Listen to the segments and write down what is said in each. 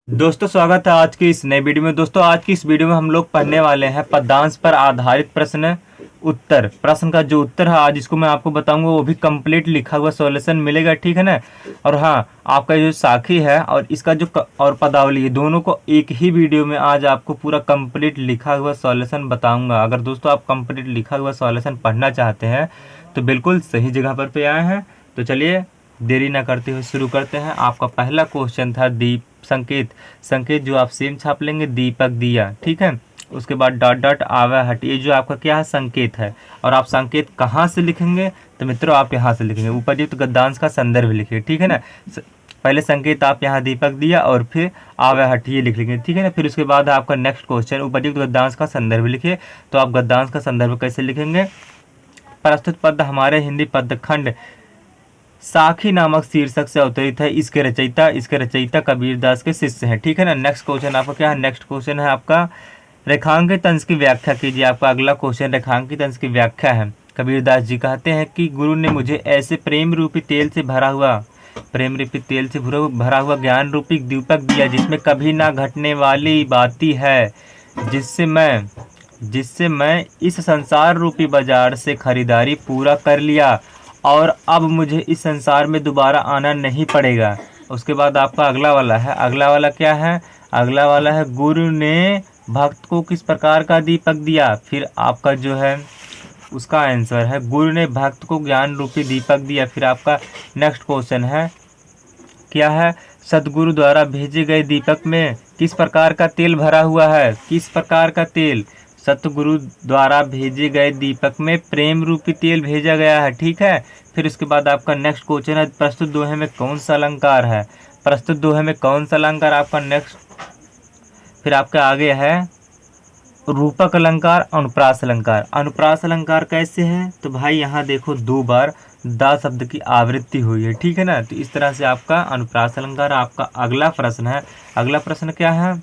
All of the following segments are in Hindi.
दोस्तों स्वागत है आज की इस नई वीडियो में। दोस्तों आज की इस वीडियो में हम लोग पढ़ने वाले हैं पद्यांश पर आधारित प्रश्न उत्तर। प्रश्न का जो उत्तर है आज इसको मैं आपको बताऊंगा, वो भी कंप्लीट लिखा हुआ सॉल्यूशन मिलेगा, ठीक है ना। और हाँ, आपका जो साखी है और इसका जो और पदावली है, दोनों को एक ही वीडियो में आज आपको पूरा कंप्लीट लिखा हुआ सॉल्यूशन बताऊंगा। अगर दोस्तों आप कंप्लीट लिखा हुआ सॉल्यूशन पढ़ना चाहते हैं तो बिल्कुल सही जगह पर पे आए हैं। तो चलिए देरी ना करते हुए शुरू करते हैं। आपका पहला क्वेश्चन था दीप संकेत। संकेत जो आप सेम छाप लेंगे, दीपक दिया, ठीक है। उसके बाद डॉट डॉट आवा हट, ये जो आपका क्या है संकेत है। और आप संकेत कहाँ से लिखेंगे तो मित्रों आप यहाँ से लिखेंगे, उपयुक्त गद्यांश का संदर्भ लिखिए, ठीक है ना। पहले संकेत आप यहाँ दीपक दिया और फिर आवा हट ये लिख लेंगे, ठीक है ना। फिर उसके बाद आपका नेक्स्ट क्वेश्चन उपयुक्त गद्यांश का संदर्भ लिखिए। तो आप गद्यांश का संदर्भ कैसे लिखेंगे? प्रस्तुत पद हमारे हिंदी पदखंड साखी नामक शीर्षक से अवतरित है। इसके रचयिता कबीरदास के शिष्य हैं, ठीक है ना। नेक्स्ट क्वेश्चन आपका क्या है? नेक्स्ट क्वेश्चन है आपका रेखांकित अंश की व्याख्या कीजिए। आपका अगला क्वेश्चन रेखांकित अंश की व्याख्या है। कबीरदास जी कहते हैं कि गुरु ने मुझे ऐसे प्रेम रूपी तेल से भरा हुआ ज्ञान रूपी दीपक दिया जिसमें कभी ना घटने वाली बाती है, जिससे मैं इस संसार रूपी बाजार से खरीदारी पूरा कर लिया और अब मुझे इस संसार में दोबारा आना नहीं पड़ेगा। उसके बाद आपका अगला वाला क्या है? अगला वाला है गुरु ने भक्त को किस प्रकार का दीपक दिया। फिर आपका जो है उसका आंसर है गुरु ने भक्त को ज्ञान रूपी दीपक दिया। फिर आपका नेक्स्ट क्वेश्चन है क्या है? सतगुरु द्वारा भेजे गए दीपक में किस प्रकार का तेल भरा हुआ है? किस प्रकार का तेल? सतगुरु द्वारा भेजे गए दीपक में प्रेम रूपी तेल भेजा गया है, ठीक है। फिर उसके बाद आपका नेक्स्ट क्वेश्चन है प्रस्तुत दोहे में कौन सा अलंकार है? प्रस्तुत दोहे में कौन सा अलंकार आपका नेक्स्ट। फिर आपका आगे है रूपक अलंकार, अनुप्रास अलंकार। अनुप्रास अलंकार कैसे है? तो भाई यहाँ देखो दो बार दा शब्द की आवृत्ति हुई है, ठीक है ना। तो इस तरह से आपका अनुप्रास अलंकार। आपका अगला प्रश्न है, अगला प्रश्न क्या है?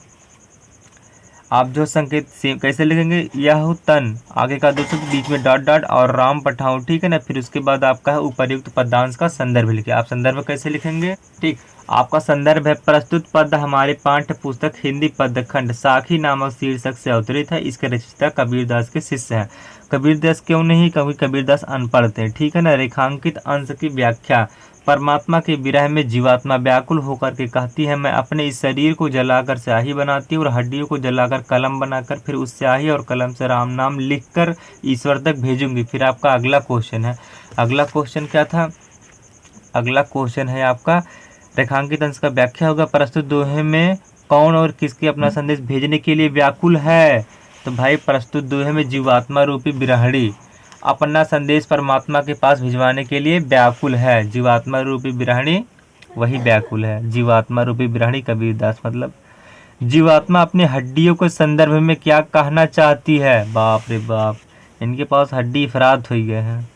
आप जो संकेत सेम कैसे लिखेंगे? यह तन आगे का दो शब्द बीच में डॉट डॉट और राम पठाऊं, ठीक है ना। फिर उसके बाद आपका है उपर्युक्त पदांश का संदर्भ लिखिए। आप संदर्भ कैसे लिखेंगे? ठीक, आपका संदर्भ है प्रस्तुत पद हमारे पाठ्य पुस्तक हिंदी पदखंड साखी नामक शीर्षक से अवतरित है। इसके रचयिता कबीरदास के शिष्य हैं। कबीरदास क्यों नहीं? क्योंकि कबीरदास अनपढ़ थे, ठीक है ना। रेखांकित अंश की व्याख्या। परमात्मा के विरह में जीवात्मा व्याकुल होकर के कहती है, मैं अपने इस शरीर को जलाकर स्याही बनाती हूँ और हड्डियों को जलाकर कलम बनाकर फिर उस स्याही और कलम से राम नाम लिखकर ईश्वर तक भेजूंगी। फिर आपका अगला क्वेश्चन है, अगला क्वेश्चन क्या था? अगला क्वेश्चन है आपका रेखांकित अंश का व्याख्या होगा। प्रस्तुत दोहे में कौन और किसके अपना संदेश भेजने के लिए व्याकुल है? तो भाई प्रस्तुत दोहे में जीवात्मा रूपी बिरहड़ी अपना संदेश परमात्मा के पास भिजवाने के लिए व्याकुल है। जीवात्मा रूपी बिरहणी वही व्याकुल है। जीवात्मा रूपी बिरहणी कबीरदास मतलब जीवात्मा अपनी हड्डियों के संदर्भ में क्या कहना चाहती है? बाप रे बाप, इनके पास हड्डी अफराद हो गए हैं।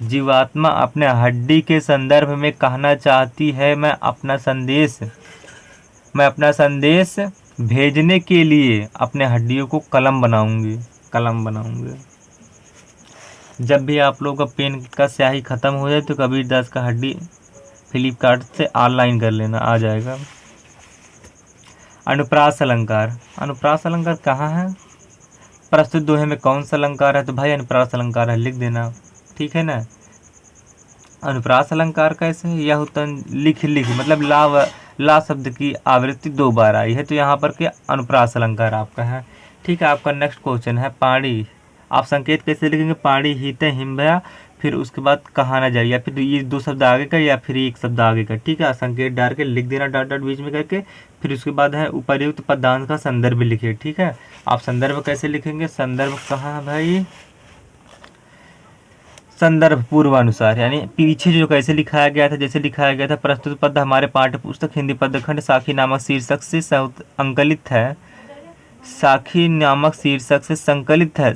जीवात्मा अपने हड्डी के संदर्भ में कहना चाहती है, मैं अपना संदेश भेजने के लिए अपने हड्डियों को कलम बनाऊंगी। जब भी आप लोगों का पेन का स्याही खत्म हो जाए तो कबीरदास का हड्डी फ्लिपकार्ट से ऑनलाइन कर लेना, आ जाएगा। अनुप्रास अलंकार। अनुप्रास अलंकार कहाँ है? प्रस्तुत दोहे में कौन सा अलंकार है? तो भाई अनुप्रास अलंकार है, लिख देना, ठीक है ना। अनुप्रास अलंकार कैसे है? यह तन लिख मतलब ला शब्द की आवृत्ति दो बार आई है, तो यहाँ पर क्या अनुप्रास अलंकार आपका है, ठीक है। आपका नेक्स्ट क्वेश्चन है पाणी। आप संकेत कैसे लिखेंगे? पाणी हित हिम्भया, फिर उसके बाद कहाँ ना जाए, या फिर ये दो शब्द आगे का या फिर एक शब्द आगे का, ठीक है। संकेत डाल के लिख देना डॉट डॉट बीच में करके। फिर उसके बाद है उपर्युक्त पदांश का संदर्भ लिखिए, ठीक है। आप संदर्भ कैसे लिखेंगे? संदर्भ कहाँ है भाई? संदर्भ पूर्वानुसार, यानी पीछे जो कैसे लिखाया गया था, जैसे लिखाया गया था प्रस्तुत पद हमारे पाठ्य पुस्तक हिंदी पदखंड साखी नामक शीर्षक से अंकलित है। साखी नामक शीर्षक से संकलित है।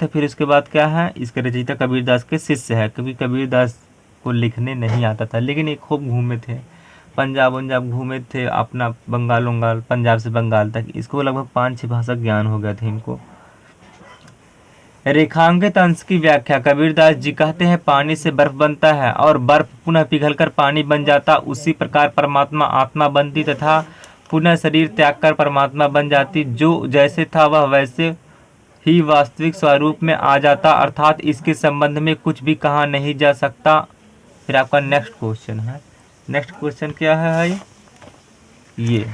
फिर उसके बाद क्या है? इसके रचयिता कबीरदास के शिष्य है, क्योंकि कबीरदास को लिखने नहीं आता था, लेकिन ये खूब घूमे थे, पंजाब घूमे थे, अपना बंगाल पंजाब से बंगाल तक, इसको लगभग 5-6 भाषा ज्ञान हो गया था इनको। रेखांकित अंश की व्याख्या। कबीरदास जी कहते हैं पानी से बर्फ बनता है और बर्फ पुनः पिघलकर पानी बन जाता, उसी प्रकार परमात्मा आत्मा बनती तथा पुनः शरीर त्याग कर परमात्मा बन जाती, जो जैसे था वह वैसे ही वास्तविक स्वरूप में आ जाता, अर्थात इसके संबंध में कुछ भी कहा नहीं जा सकता। फिर आपका नेक्स्ट क्वेश्चन है, नेक्स्ट क्वेश्चन क्या है भाई, ये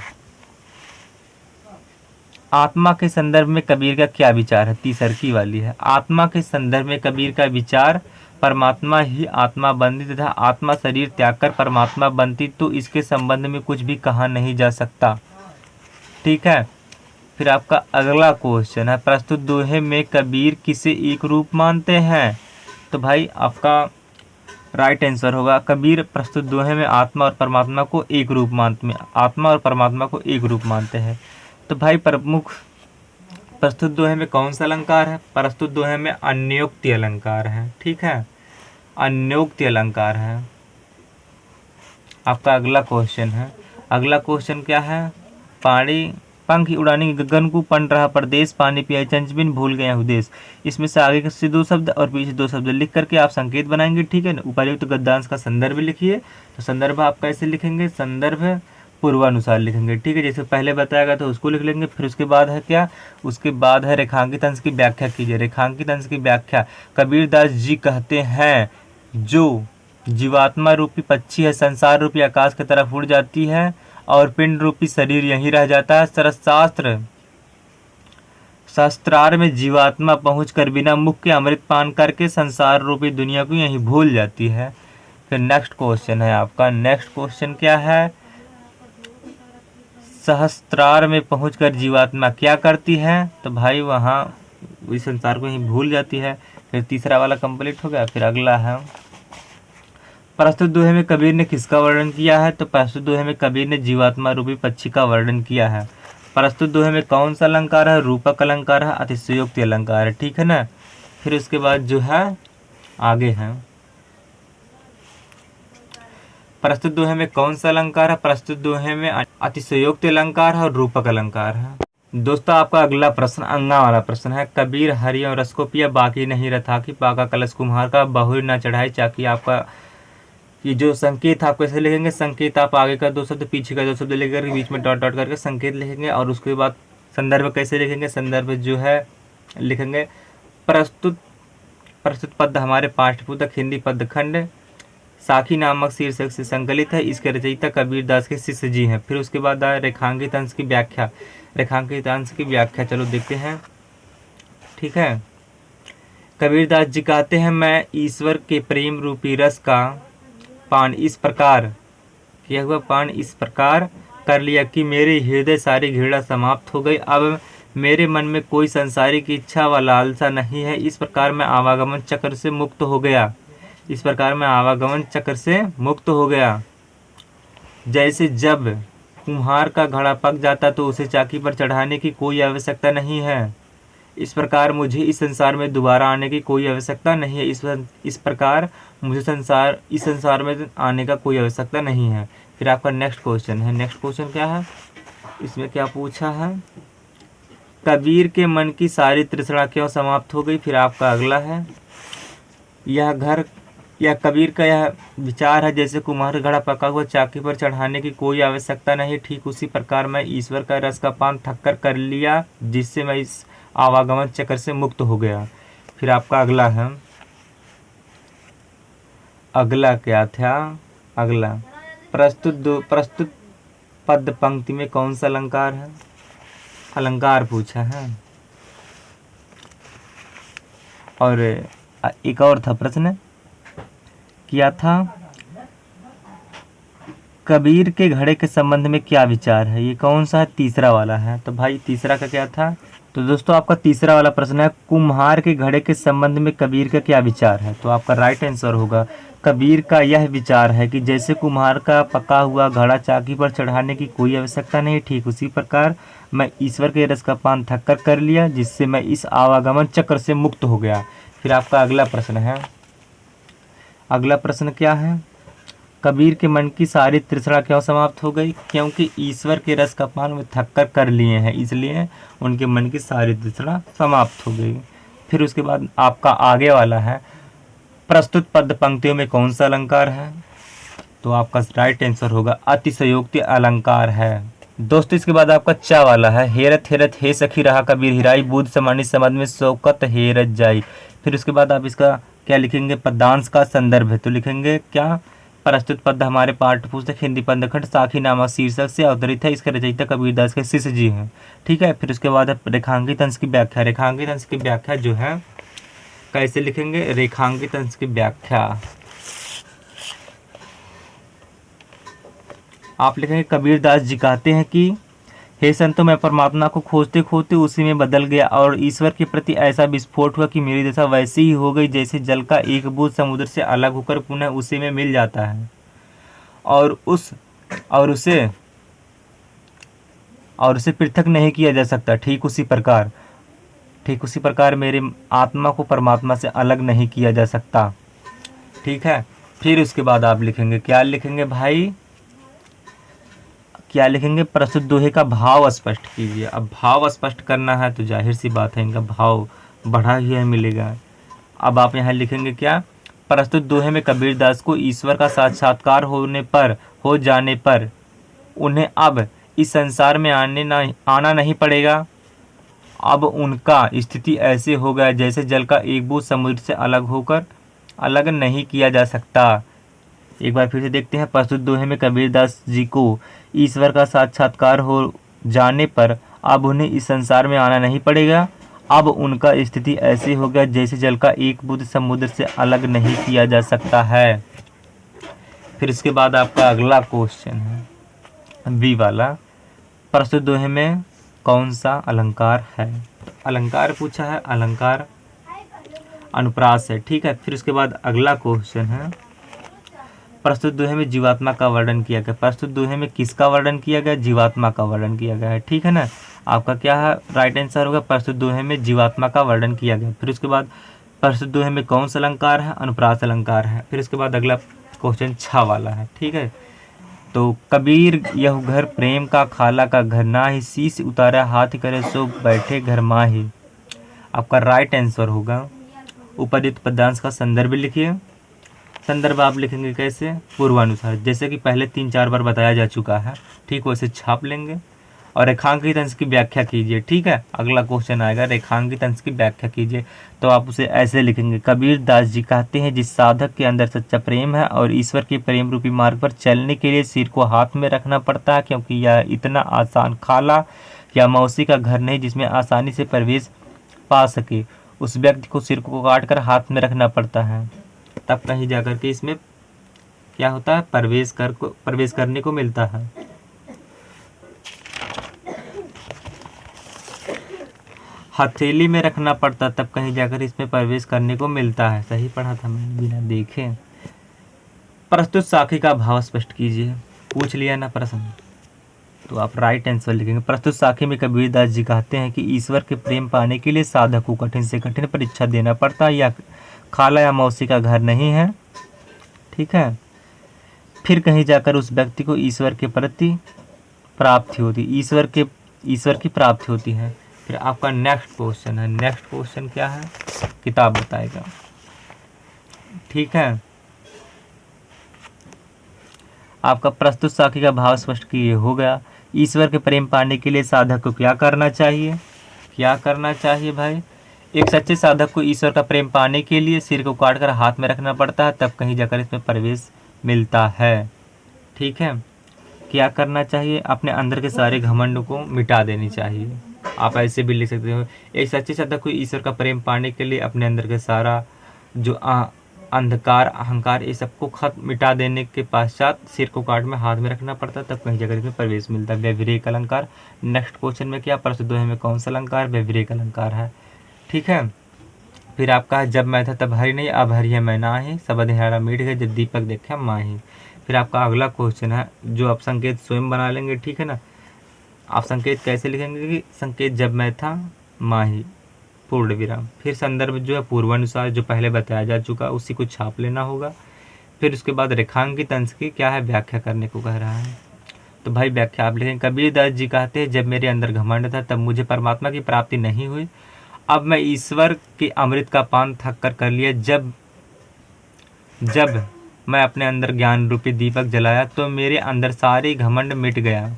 आत्मा के संदर्भ में कबीर का क्या विचार है, तीसरकी वाली है। आत्मा के संदर्भ में कबीर का विचार, परमात्मा ही आत्मा बनती तथा आत्मा शरीर त्याग कर परमात्मा बनती, तो इसके संबंध में कुछ भी कहा नहीं जा सकता। ठीक है। फिर आपका अगला क्वेश्चन है, प्रस्तुत दोहे में कबीर किसे एक रूप मानते हैं। तो भाई आपका राइट आंसर होगा, कबीर प्रस्तुत दोहे में आत्मा और परमात्मा को एक रूप मानते हैं। तो भाई प्रमुख प्रस्तुत दोहे में कौन सा अलंकार है, प्रस्तुत दोहे में अन्योक्ति अलंकार है। ठीक है, अन्योक्ति अलंकार है। आपका अगला क्वेश्चन है, अगला क्वेश्चन क्या है, पानी पंख उड़ानी गगन को पन रहा परदेश, पानी पिया चंचबिन भूल गया उदेश। इसमें से आगे से 2 शब्द और पीछे 2 शब्द लिख करके आप संकेत बनाएंगे। ठीक है ना। उपर्युक्त गद्यांश का संदर्भ लिखिए। तो संदर्भ आप कैसे लिखेंगे, संदर्भ पूर्वानुसार लिखेंगे। ठीक है, जैसे पहले बताया गया तो उसको लिख लेंगे। फिर उसके बाद है क्या, उसके बाद है रेखांकित अंश की व्याख्या कीजिए। रेखांकित अंश की व्याख्या, कबीरदास जी कहते हैं जो जीवात्मा रूपी पक्षी है, संसार रूपी आकाश की तरफ उड़ जाती है और पिंड रूपी शरीर यहीं रह जाता है। शास्त्रार्थ में जीवात्मा पहुंचकर बिना मुख के अमृत पान करके संसार रूपी दुनिया को यहीं भूल जाती है। फिर नेक्स्ट क्वेश्चन है आपका, नेक्स्ट क्वेश्चन क्या है, सहस्त्रार में पहुंचकर जीवात्मा क्या करती है। तो भाई वहाँ इस संसार को यहीं भूल जाती है। फिर तीसरा वाला कंप्लीट हो गया। फिर अगला है, प्रस्तुत दोहे में कबीर ने किसका वर्णन किया है। तो प्रस्तुत दोहे में कबीर ने जीवात्मा रूपी पक्षी का वर्णन किया है। प्रस्तुत दोहे में कौन सा अलंकार है, रूपक अलंकार है, अतिशयोक्ति अलंकार है। ठीक है ना। फिर उसके बाद जो है आगे है, प्रस्तुत दोहे में कौन सा अलंकार है, प्रस्तुत दोहे में अतिशयोक्ति अलंकार है और रूपक अलंकार है। दोस्तों आपका अगला प्रश्न अंगा वाला प्रश्न है, कबीर हरिओं रस को पिया बाकी नहीं रथा कि पाका कलश कुम्हार का बहुर न चढ़ाई चाकी। आपका ये जो संकेत आप कैसे लिखेंगे, संकेत आप आगे का 2 शब्द पीछे का 2 शब्द लेकर बीच में डॉट डॉट करके संकेत लिखेंगे। और उसके बाद संदर्भ कैसे लिखेंगे, संदर्भ जो है लिखेंगे प्रस्तुत पद हमारे पाठ्यपुस्तक हिंदी पद खंड साखी नामक शीर्षक से संकलित है। इसके रचयिता कबीरदास के शिष्य जी हैं। फिर उसके बाद रेखांकित अंश की व्याख्या, रेखांकित अंश की व्याख्या चलो देखते हैं। ठीक है, कबीरदास जी कहते हैं मैं ईश्वर के प्रेम रूपी रस का पान इस प्रकार किया हुआ, पान इस प्रकार कर लिया कि मेरे हृदय सारी घृणा समाप्त हो गई। अब मेरे मन में कोई संसारी की इच्छा व लालसा नहीं है। इस प्रकार मैं आवागमन चक्र से मुक्त हो गया। इस प्रकार मैं आवागमन चक्र से मुक्त हो गया। जैसे जब कुम्हार का घड़ा पक जाता तो उसे चाकी पर चढ़ाने की कोई आवश्यकता नहीं है, इस प्रकार मुझे इस संसार में दोबारा आने की कोई आवश्यकता नहीं है। इस प्रकार मुझे इस संसार में आने का कोई आवश्यकता नहीं है। फिर आपका नेक्स्ट क्वेश्चन है, नेक्स्ट क्वेश्चन क्या है, इसमें क्या पूछा है, कबीर के मन की सारी तृष्णा क्यों समाप्त हो गई। फिर आपका अगला है, यह कबीर का यह विचार है जैसे कुम्हार घड़ा पका हुआ चाकी पर चढ़ाने की कोई आवश्यकता नहीं, ठीक उसी प्रकार मैं ईश्वर का रस का पान थक कर लिया, जिससे मैं इस आवागमन चक्र से मुक्त हो गया। फिर आपका अगला है, अगला क्या था, अगला प्रस्तुत पद पंक्ति में कौन सा अलंकार है, अलंकार पूछा है। और एक और था प्रश्न किया था, कबीर के घड़े के संबंध में क्या विचार है, ये कौन सा है, तीसरा वाला है। तो भाई तीसरा का क्या था, तो दोस्तों आपका तीसरा वाला प्रश्न है कुम्हार के घड़े के संबंध में कबीर का क्या विचार है। तो आपका राइट आंसर होगा कबीर का यह विचार है कि जैसे कुम्हार का पका हुआ घड़ा चाकी पर चढ़ाने की कोई आवश्यकता नहीं, ठीक उसी प्रकार मैं ईश्वर के रस का पान थक कर लिया, जिससे मैं इस आवागमन चक्र से मुक्त हो गया। फिर आपका अगला प्रश्न है, अगला प्रश्न क्या है, कबीर के मन की सारी तृष्णा क्यों समाप्त हो गई, क्योंकि ईश्वर के रस का पान वे थक कर लिए हैं, इसलिए उनके मन की सारी तृष्णा समाप्त हो गई। फिर उसके बाद आपका आगे वाला है, प्रस्तुत पद पंक्तियों में कौन सा अलंकार है। तो आपका राइट आंसर होगा अतिशयोक्ति अलंकार है। दोस्तों इसके बाद आपका चा वाला है, हेरत हेरत हे सखी रहा कबीर हिराई, बूझ समानी समझ में शौकत हेरत जाई। फिर उसके बाद आप इसका क्या लिखेंगे, पद्यांश का संदर्भ है, तो लिखेंगे क्या, प्रस्तुत पद हमारे पाठ्य पुस्तक हिंदी पदखंड साखी नामक शीर्षक से अवतरित है, इसके रचयिता कबीरदास के शिष्य जी हैं। ठीक है। फिर उसके बाद है रेखांकित अंश की व्याख्या। रेखांकित अंश की व्याख्या जो है कैसे लिखेंगे, रेखांकित अंश की व्याख्या आप लिखेंगे, कबीरदास जी कहते हैं कि हे संतो, मैं परमात्मा को खोजते खोजते उसी में बदल गया और ईश्वर के प्रति ऐसा विस्फोट हुआ कि मेरी दशा वैसी ही हो गई जैसे जल का एक बूंद समुद्र से अलग होकर पुनः उसी में मिल जाता है और उसे पृथक नहीं किया जा सकता। ठीक उसी प्रकार मेरे आत्मा को परमात्मा से अलग नहीं किया जा सकता। ठीक है। फिर उसके बाद आप लिखेंगे, क्या लिखेंगे भाई, क्या लिखेंगे, प्रस्तुत दोहे का भाव स्पष्ट कीजिए। अब भाव स्पष्ट करना है तो जाहिर सी बात है इनका भाव बढ़ा ही मिलेगा। अब आप यहाँ लिखेंगे क्या, प्रस्तुत दोहे में कबीरदास को ईश्वर का साक्षात्कार हो जाने पर उन्हें अब इस संसार में आना नहीं पड़ेगा। अब उनका स्थिति ऐसे हो गया जैसे जल का एक बूंद समुद्र से अलग नहीं किया जा सकता। एक बार फिर से देखते हैं, प्रस्तुत दोहे में कबीरदास जी को ईश्वर का साक्षात्कार हो जाने पर अब उन्हें इस संसार में आना नहीं पड़ेगा। अब उनका स्थिति ऐसे हो गया जैसे जल का एक बूंद समुद्र से अलग नहीं किया जा सकता है। फिर इसके बाद आपका अगला क्वेश्चन है बी वाला, प्रस्तुत दोहे में कौन सा अलंकार है। अलंकार पूछा है, अलंकार अनुप्रास है। ठीक है। फिर उसके बाद अगला क्वेश्चन है, प्रस्तुत दोहे में जीवात्मा का वर्णन किया गया। प्रस्तुत दोहे में किसका वर्णन किया गया, जीवात्मा का वर्णन किया गया है। ठीक है ना। आपका क्या है, राइट आंसर होगा, प्रस्तुत दोहे में जीवात्मा का वर्णन किया गया। फिर उसके बाद प्रस्तुत दोहे में कौन सा अलंकार है, अनुप्रास अलंकार है। फिर उसके बाद अगला क्वेश्चन 6 वाला है। ठीक है। तो कबीर यह घर प्रेम का खाला का घर ना ही, शीश उतारा हाथ करे सो बैठे घर माही। आपका राइट आंसर होगा, उपदित पद्यांश का संदर्भ लिखिए। संदर्भ आप लिखेंगे कैसे, पूर्वानुसार, जैसे कि पहले 3-4 बार बताया जा चुका है। ठीक वैसे छाप लेंगे और रेखांकित अंश की व्याख्या कीजिए। ठीक है। अगला क्वेश्चन आएगा, रेखांकित अंश की व्याख्या कीजिए, तो आप उसे ऐसे लिखेंगे, कबीरदास जी कहते हैं जिस साधक के अंदर सच्चा प्रेम है और ईश्वर के प्रेम रूपी मार्ग पर चलने के लिए सिर को हाथ में रखना पड़ता है, क्योंकि यह इतना आसान खाला या मौसी का घर नहीं जिसमें आसानी से प्रवेश पा सके। उस व्यक्ति को सिर को काट कर हाथ में रखना पड़ता है, तब कहीं जाकर के इसमें क्या होता है, प्रवेश करने को मिलता है। हथेली में रखना पड़ता तब कहीं जाकर इसमें प्रवेश करने को मिलता है। सही पढ़ा था मैंने बिना देखे। प्रस्तुत साखी का भाव स्पष्ट कीजिए। पूछ लिया ना प्रश्न, तो आप राइट आंसर लिखेंगे। प्रस्तुत साखी में कबीरदास जी कहते हैं कि ईश्वर के प्रेम पाने के लिए साधक को कठिन से कठिन परीक्षा देना पड़ता है, या खाला या मौसी का घर नहीं है। ठीक है। फिर कहीं जाकर उस व्यक्ति को ईश्वर के प्रति प्राप्ति होती, ईश्वर की प्राप्ति होती है। फिर आपका नेक्स्ट क्वेश्चन है, नेक्स्ट क्वेश्चन क्या है, किताब बताएगा। ठीक है। आपका प्रस्तुत साखी का भाव स्पष्ट किए हो गया। ईश्वर के प्रेम पाने के लिए साधक को क्या करना चाहिए, क्या करना चाहिए भाई, एक सच्चे साधक को ईश्वर का प्रेम पाने के लिए सिर को काटकर हाथ में रखना पड़ता है, तब कहीं जाकर इसमें प्रवेश मिलता है। ठीक है। क्या करना चाहिए, अपने अंदर के सारे घमंड को मिटा देनी चाहिए। आप ऐसे भी लिख सकते हो, एक सच्चे साधक को ईश्वर का प्रेम पाने के लिए अपने अंदर के सारा जो अंधकार अहंकार ये सबको खत्म मिटा देने के पश्चात सिर को काट में हाथ में रखना पड़ता है, तब कहीं जगह इसमें प्रवेश मिलता है। व्यतिरेक अलंकार। नेक्स्ट क्वेश्चन में क्या, प्रस्तुत दोहे में कौन सा अलंकार व्यतिरेक अलंकार है। ठीक है। फिर आपका है, जब मैं था तब हरि नहीं, अब हरि है मैं नाही, सब अंधेरा मिट गए जब दीपक देखा माही। फिर आपका अगला क्वेश्चन है, जो आप संकेत स्वयं बना लेंगे। ठीक है ना। आप संकेत कैसे लिखेंगे कि संकेत जब मैं था माही पूर्ण विराम। फिर संदर्भ जो है पूर्वानुसार, जो पहले बताया जा चुका उसी को छाप लेना होगा। फिर उसके बाद रेखांकित अंश की क्या है, व्याख्या करने को कह रहा है, तो भाई व्याख्या आप लिखेंगे। कबीरदास जी कहते हैं जब मेरे अंदर घमंड था तब मुझे परमात्मा की प्राप्ति नहीं हुई, अब मैं ईश्वर के अमृत का पान थक कर लिया। जब मैं अपने अंदर ज्ञान रूपी दीपक जलाया तो मेरे अंदर सारे घमंड मिट गया।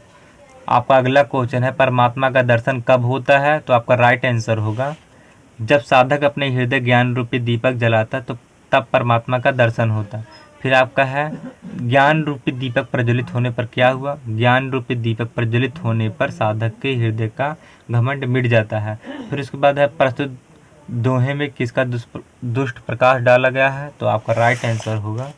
आपका अगला क्वेश्चन है, परमात्मा का दर्शन कब होता है? तो आपका राइट आंसर होगा जब साधक अपने हृदय ज्ञान रूपी दीपक जलाता तो तब परमात्मा का दर्शन होता। फिर आपका है, ज्ञान रूपी दीपक प्रज्वलित होने पर क्या हुआ? ज्ञान रूपी दीपक प्रज्वलित होने पर साधक के हृदय का घमंड मिट जाता है। फिर उसके बाद है, प्रस्तुत दोहे में किसका दुष्ट प्रकाश डाला गया है? तो आपका राइट आंसर होगा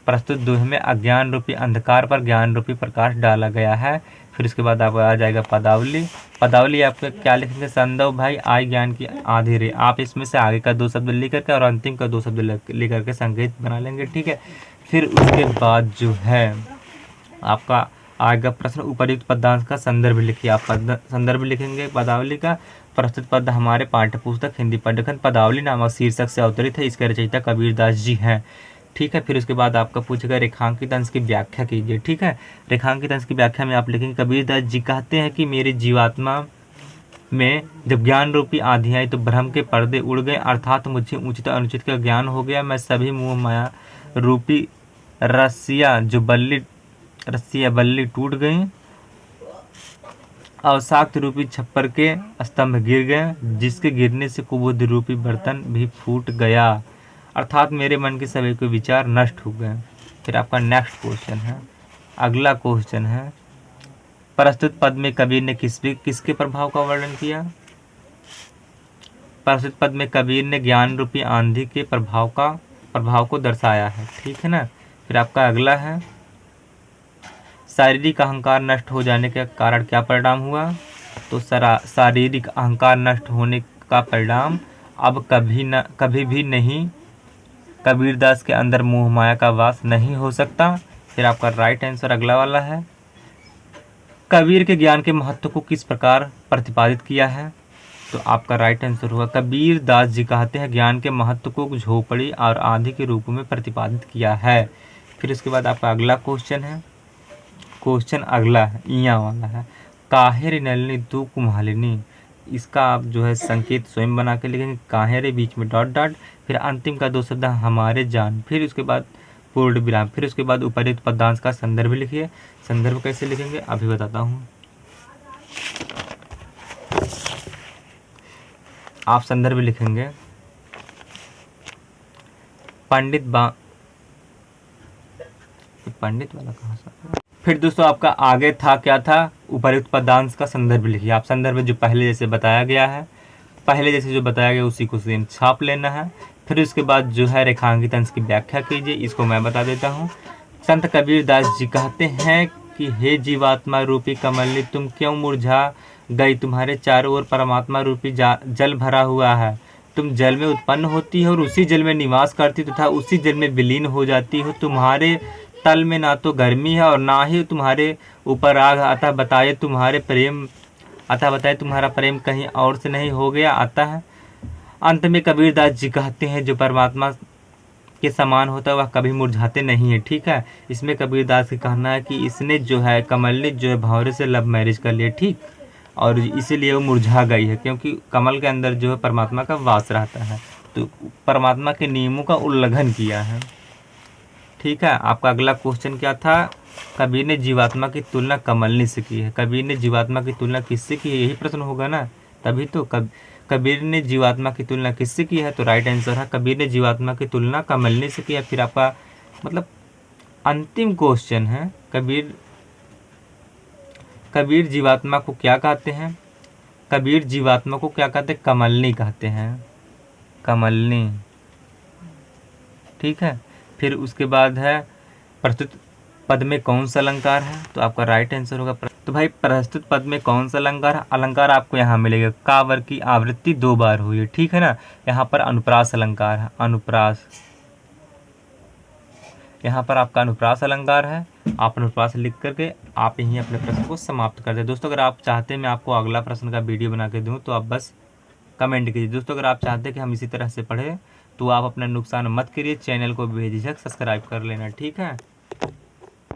प्रस्तुत दोहे में अज्ञान रूपी अंधकार पर ज्ञान रूपी प्रकाश डाला गया है। फिर उसके बाद आपका आ जाएगा पदावली। पदावली आपका क्या लिखेंगे? संदव भाई आई ज्ञान की आधी रे। आप इसमें से आगे का 2 शब्द लिख करके और अंतिम का 2 शब्द लिख करके संकेत बना लेंगे, ठीक है। फिर उसके बाद जो है आपका आएगा प्रश्न, उपर्युक्त पदांश का संदर्भ लिखिए। आप संदर्भ लिखेंगे पदावली का। प्रस्तुत पद हमारे पाठ्य पुस्तक हिंदी पठ्यखंड पदावली नामक शीर्षक से अवतरित है। इसके रचयिता कबीरदास जी हैं, ठीक है। फिर उसके बाद आपका पूछेगा रेखांकित अंश की व्याख्या कीजिए, ठीक है। रेखांकित अंश की व्याख्या में आप लिखेंगे, कबीरदास जी कहते हैं कि मेरे जीवात्मा में जब ज्ञान रूपी आंधी आई तो भ्रम के पर्दे उड़ गए, अर्थात मुझे उचित अनुचित का ज्ञान हो गया। मैं सभी मोह माया रूपी रस्सियाँ बल्ली टूट गई, अवसाक्त रूपी छप्पर के स्तंभ गिर गए, जिसके गिरने से कुबुद्ध रूपी बर्तन भी फूट गया, अर्थात मेरे मन के सभी कोई विचार नष्ट हो गए। फिर आपका नेक्स्ट क्वेश्चन है, अगला क्वेश्चन है, प्रस्तुत पद में कबीर ने किसके प्रभाव का वर्णन किया? प्रस्तुत पद में कबीर ने ज्ञान रूपी आंधी के प्रभाव को दर्शाया है, ठीक है ना। फिर आपका अगला है, शारीरिक अहंकार नष्ट हो जाने के कारण क्या परिणाम हुआ? तो शारीरिक अहंकार नष्ट होने का परिणाम अब कभी भी नहीं, कबीरदास के अंदर मोह माया का वास नहीं हो सकता। फिर आपका राइट आंसर अगला वाला है, कबीर के ज्ञान के महत्व को किस प्रकार प्रतिपादित किया है? तो आपका राइट आंसर होगा, कबीर दास जी कहते हैं ज्ञान के महत्व को झोपड़ी और आंधी के रूप में प्रतिपादित किया है। फिर उसके बाद आपका अगला क्वेश्चन है, क्वेश्चन अगला है इया वाला है, काहे नलिनी तू कुम्हालिनी। इसका आप जो है संकेत स्वयं बना के लिखेंगे, काहे रे बीच में डॉट डॉट, फिर अंतिम का 2 शब्द हमारे जान, फिर उसके बाद पूर्ण विराम, फिर उसके बाद उपर्युक्त पदांश का संदर्भ लिखिए। संदर्भ कैसे लिखेंगे अभी बताता हूँ। आप संदर्भ लिखेंगे पंडित वाला कहाँ से। फिर दोस्तों आपका आगे था क्या था, उपर्युक्त पदांश का संदर्भ लिखिए। आप संदर्भ जो पहले जैसे बताया गया है, पहले जैसे जो बताया गया उसी को सेम छाप लेना है। फिर उसके बाद जो है रेखांकित अंश की व्याख्या कीजिए। इसको मैं बता देता हूँ। संत कबीरदास जी कहते हैं कि हे जीवात्मा रूपी कमली, तुम क्यों मुरझा गई? तुम्हारे चारों ओर परमात्मा रूपी जल भरा हुआ है। तुम जल में उत्पन्न होती हो और उसी जल में निवास करती तथा उसी जल में विलीन हो जाती हो। तुम्हारे तल में ना तो गर्मी है और ना ही तुम्हारे ऊपर आग। अतः बताए तुम्हारा प्रेम कहीं और से नहीं हो गया आता है। अंत में कबीरदास जी कहते हैं जो परमात्मा के समान होता है वह कभी मुरझाते नहीं है, ठीक है। इसमें कबीरदास का कहना है कि इसने जो है कमल ने जो है भंवरे से लव मैरिज कर लिया, ठीक, और इसीलिए वो मुरझा गई है, क्योंकि कमल के अंदर जो है परमात्मा का वास रहता है, तो परमात्मा के नियमों का उल्लंघन किया है, ठीक है। आपका अगला क्वेश्चन क्या था, कबीर ने जीवात्मा की तुलना कमलनी से की है। कबीर ने जीवात्मा की तुलना किससे की है, यही प्रश्न होगा ना, तभी तो कबीर ने जीवात्मा की तुलना किससे की है? तो राइट आंसर है कबीर ने जीवात्मा की तुलना कमलनी से की है। फिर आपका मतलब अंतिम क्वेश्चन है, कबीर जीवात्मा को क्या कहते हैं? कबीर जीवात्मा को क्या कहते हैं? कमलनी कहते हैं, कमलनी, ठीक है। फिर उसके बाद है प्रस्तुत पद में कौन सा अलंकार है? तो आपका राइट आंसर होगा। तो भाई प्रस्तुत पद में कौन सा अलंकार है? अलंकार आपको यहाँ मिलेगा, कावर की आवृत्ति 2 बार हुई है, ठीक है ना। यहाँ पर अनुप्रास अलंकार है, अनुप्रास, यहाँ पर आपका अनुप्रास अलंकार है। आप अनुप्रास लिख करके आप यहीं अपने प्रश्न को समाप्त कर दें। दोस्तों अगर आप चाहते हैं मैं आपको अगला प्रश्न का वीडियो बना के दूँ तो आप बस कमेंट कीजिए। दोस्तों अगर आप चाहते हैं कि हम इसी तरह से पढ़ें तो आप अपना नुकसान मत करिए, चैनल को बेझिझक सब्सक्राइब कर लेना, ठीक है।